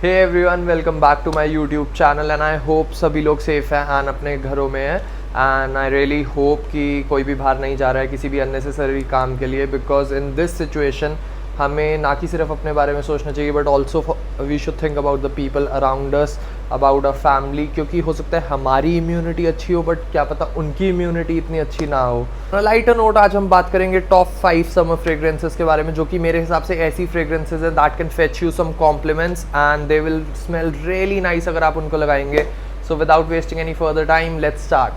Hey everyone, welcome back to my YouTube channel and I hope सभी लोग safe हैं and अपने घरों में हैं एंड आई रियली होप कि कोई भी बाहर नहीं जा रहा है किसी भी अननेसेसरी काम के लिए, बिकॉज इन दिस सिचुएशन हमें ना कि सिर्फ अपने बारे में सोचना चाहिए but also we should think about the people around us, about a family, क्योंकि हो सकता है हमारी इम्यूनिटी अच्छी हो बट क्या पता उनकी इम्यूनिटी इतनी अच्छी ना हो। लाइटर नोट, आज हम बात करेंगे टॉप 5 समर फ्रेग्रेंसेस के बारे में, जो कि मेरे हिसाब से ऐसी फ्रेग्रेंसेस है that can fetch you some compliments and they will smell really nice अगर आप उनको लगाएंगे। So without wasting any further time, let's start.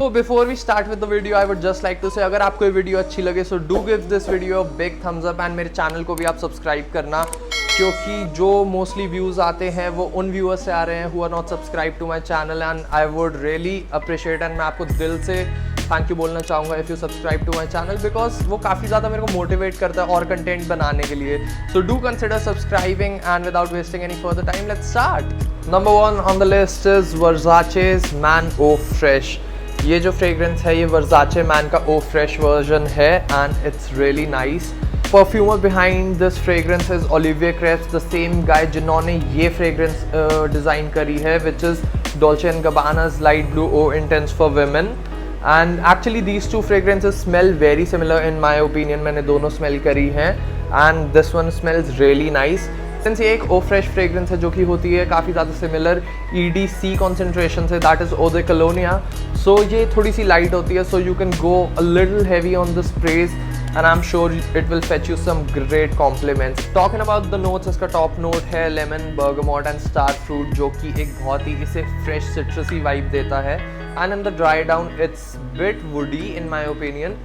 So before we start with the video, I would just like to say अगर आपको ये video अच्छी लगे so do give this video a big thumbs up and मेरे channel को भी आप subscribe करना, क्योंकि जो मोस्टली व्यूज़ आते हैं वो उन व्यूअर्स से आ रहे हैं who are not subscribed to my channel and I would really appreciate and मैं आपको दिल से थैंक यू बोलना चाहूँगा if you subscribe to my channel, because वो काफ़ी ज़्यादा मेरे को मोटिवेट करता है और कंटेंट बनाने के लिए। So do consider subscribing and without wasting any further time, let's start. Number 1 on the list is Versace's Man Eau Fresh। ये जो फ्रेग्रेंस है ये वर्जाचे मैन का ओ फ्रेश वर्जन है and it's really nice. Perfumer behind this fragrance is Olivier Cresp, the same guy जिन्होंने ये fragrance design करी है, which is Dolce and Gabbana's Light Blue Eau Intense for women। And actually these two fragrances smell very similar in my opinion. मैंने दोनों smell करी हैं and this one smells really nice. Since ये एक ओ fresh fragrance है जो कि होती है काफ़ी ज़्यादा सिमिलर EDC कॉन्सेंट्रेशन से, that is eau de colonia. So ये थोड़ी सी लाइट होती है, so you can go a little heavy on the sprays and I am sure it will fetch you some great compliments. Talking about the notes, इसका top note है lemon, bergamot and star fruit, जो कि एक बहुत ही इसे fresh सिट्रसी vibe देता है and in the dry down it's bit woody in my opinion,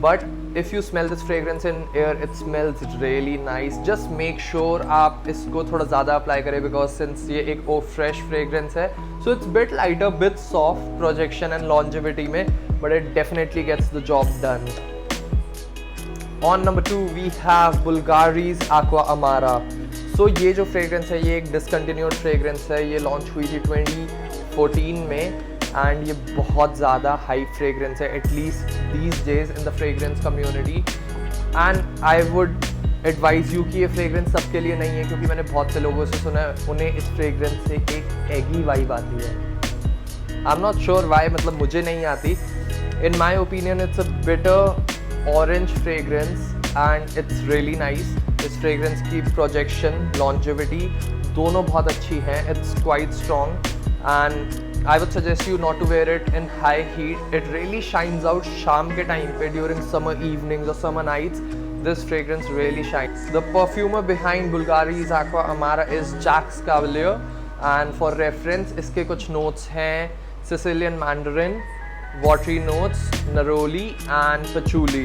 but if you smell this fragrance in air it smells really nice. just make sure आप इसको थोड़ा ज़्यादा अप्लाई करें because since ये एक ओ fresh fragrance है so it's bit lighter, bit soft projection and longevity में, but it definitely gets the job done. On number 2 we have Bulgari's Aqua Amara। so ये जो फ्रेग्रेंस है ये एक डिसकंटिन्यूड फ्रेग्रेंस है, ये लॉन्च हुई थी 2014 में एंड ये बहुत ज़्यादा हाई फ्रेग्रेंस है at least these days in the fragrance community and I would advise you कि ये फ्रेग्रेंस सबके लिए नहीं है, क्योंकि मैंने बहुत से लोगों से सुना है उन्हें इस फ्रेग्रेंस से एक एगी वाइब आती है। I am not sure why, मतलब मुझे नहीं आती। In my opinion it's a bitter orange fragrance and it's really nice. इस फ्रेग्रेंस की प्रोजेक्शन, लॉन्जेविटी दोनों बहुत अच्छी हैं, it's quite strong and I would suggest you not to wear it in high heat. It really shines out शाम के time पे during summer evenings or summer nights. This fragrance really shines. The perfumer behind Bulgari's Aqua Amara is Jacques Cavalier and for reference इसके कुछ notes हैं Sicilian Mandarin, watery notes, neroli and patchouli.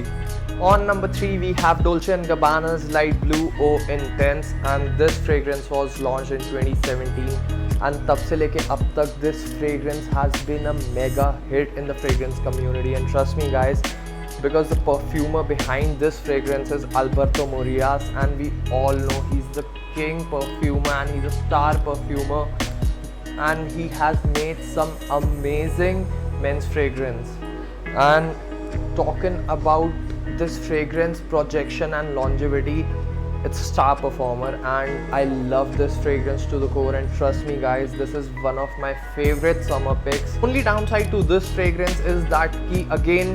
On number 3 we have Dolce & Gabbana's Light Blue O Intense and this fragrance was launched in 2017 and तब से लेके अब तक this fragrance has been a mega hit in the fragrance community and trust me guys, because the perfumer behind this fragrance is Alberto Morillas and we all know he's the king perfumer and he's a star perfumer and he has made some amazing men's fragrance. And talking about this fragrance projection and longevity, it's a star performer and I love this fragrance to the core and trust me guys, this is one of my favorite summer picks. Only downside to this fragrance is that कि again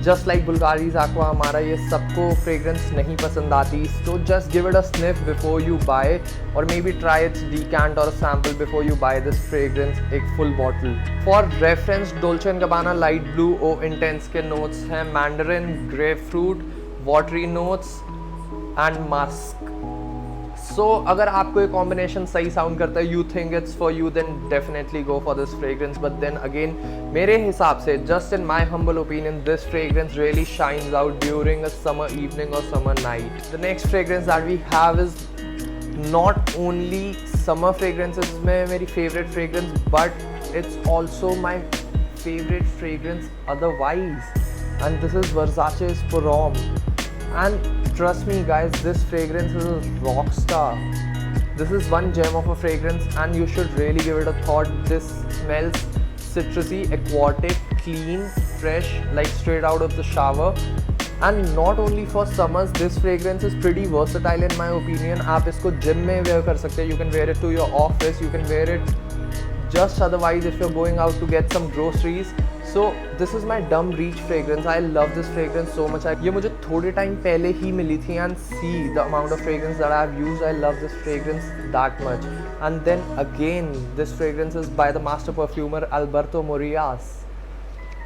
just like Bulgari's Aqua Amara ये सबको fragrance नहीं पसंद आती, so just give it a sniff before you buy or maybe try its decant or a sample before you buy this fragrance एक full bottle. For reference Dolce & Gabbana Light Blue O Intense के notes हैं Mandarin, grapefruit, watery notes and musk. So अगर आपको ये combination सही sound करता है, you think it's for you, then definitely go for this fragrance. But then again मेरे हिसाब से just in my humble opinion this fragrance really shines out during a summer evening or summer night. The next fragrance that we have is not only summer fragrances में मेरी favorite fragrance but it's also my favorite fragrance otherwise and this is Versace's Pour Homme. And trust me guys, this fragrance is a rock star. This is one gem of a fragrance and you should really give it a thought. This smells citrusy, aquatic, clean, fresh, like straight out of the shower. And not only for summers, this fragrance is pretty versatile in my opinion. आप इसको gym में wear कर सकते हैं. You can wear it to your office. You can wear it just otherwise if you're going out to get some groceries. So this is my Dumb Reach fragrance. I love this fragrance so much. ये मुझे थोड़े time पहले ही मिली थी and see the amount of fragrance that I've used. I love this fragrance that much. And then again, this fragrance is by the master perfumer Alberto Morillas.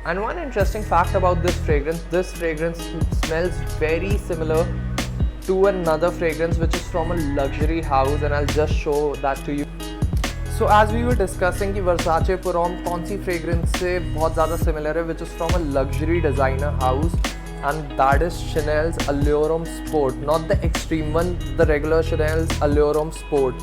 And one interesting fact about this fragrance smells very similar to another fragrance which is from a luxury house, and I'll just show that to you. So as we were discussing कि Versace Pour Homme कौन सी fragrance से बहुत ज़्यादा similar है, which is from a luxury designer house, and that is Chanel's Allure Homme Sport, not the extreme one, the regular Chanel's Allure Homme Sport.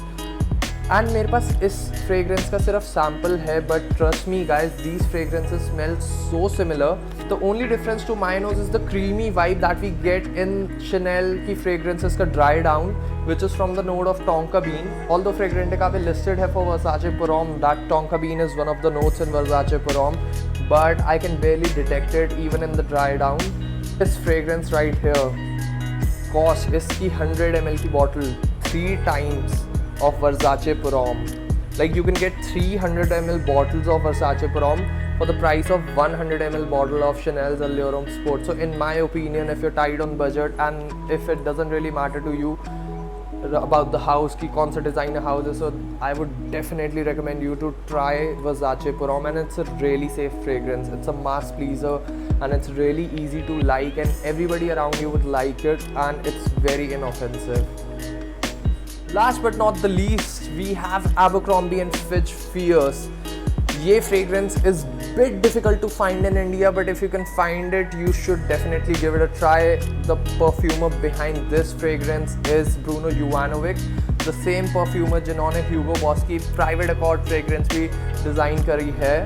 And मेरे पास इस fragrance का सिर्फ sample है, but trust me guys, these fragrances smell so similar. The only difference to my nose is the creamy vibe that we get in Chanel की fragrances का dry down, which is from the note of tonka bean. Although Fragrantica पे listed है for Versace Pour Homme that tonka bean is one of the notes in Versace Pour Homme, but I can barely detect it even in the dry down. This fragrance right here cost इसकी 100 ml की bottle 3 times of Versace Pour Homme. Like you can get 300 ml bottles of Versace Pour Homme for the price of 100 ml bottle of Chanel's Allure Homme Sport. So in my opinion, if you're tight on budget and if it doesn't really matter to you about the house ki kaun sa designer house is, so I would definitely recommend you to try Versace Pour Homme, and it's a really safe fragrance. It's a mass pleaser and it's really easy to like, and everybody around you would like it, and it's very inoffensive. Last but not the least, we have Abercrombie & Fitch Fierce. ये fragrance is bit difficult to find in India, but if you can find it, you should definitely give it a try. The perfumer behind this fragrance is Bruno Jovanovic, the same perfumer जिन्होंने Hugo Boss की Private Accord fragrance भी design करी है,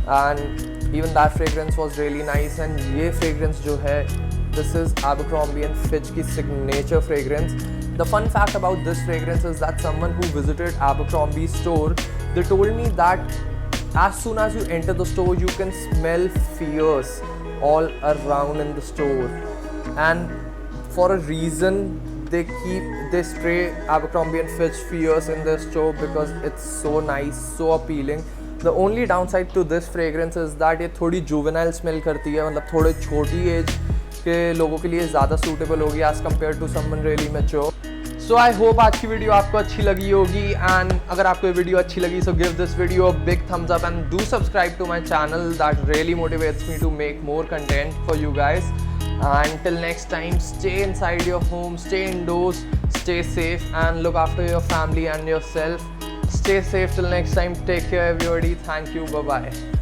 and even that fragrance was really nice. And ये fragrance जो है, this is Abercrombie & Fitch की signature fragrance. The fun fact about this fragrance is that someone who visited Abercrombie's store, they told me that as soon as you enter the store, you can smell fierce all around in the store. And for a reason, they spray Abercrombie & Fitch Fierce in their store because it's so nice, so appealing. The only downside to this fragrance is that ये थोड़ी juvenile smell करती है, मतलब थोड़े छोटी age के लोगों के लिए ज़्यादा suitable होगी as compared to someone really mature. So I hope आज की वीडियो आपको अच्छी लगी होगी, and अगर आपको ये वीडियो अच्छी लगी so give this video a big thumbs up and do subscribe to my channel. That really motivates me to make more content for you guys. And till next time, stay inside your home, stay indoors, stay safe, and look after your family and yourself. Stay safe till next time. Take care everybody. Thank you. Bye bye.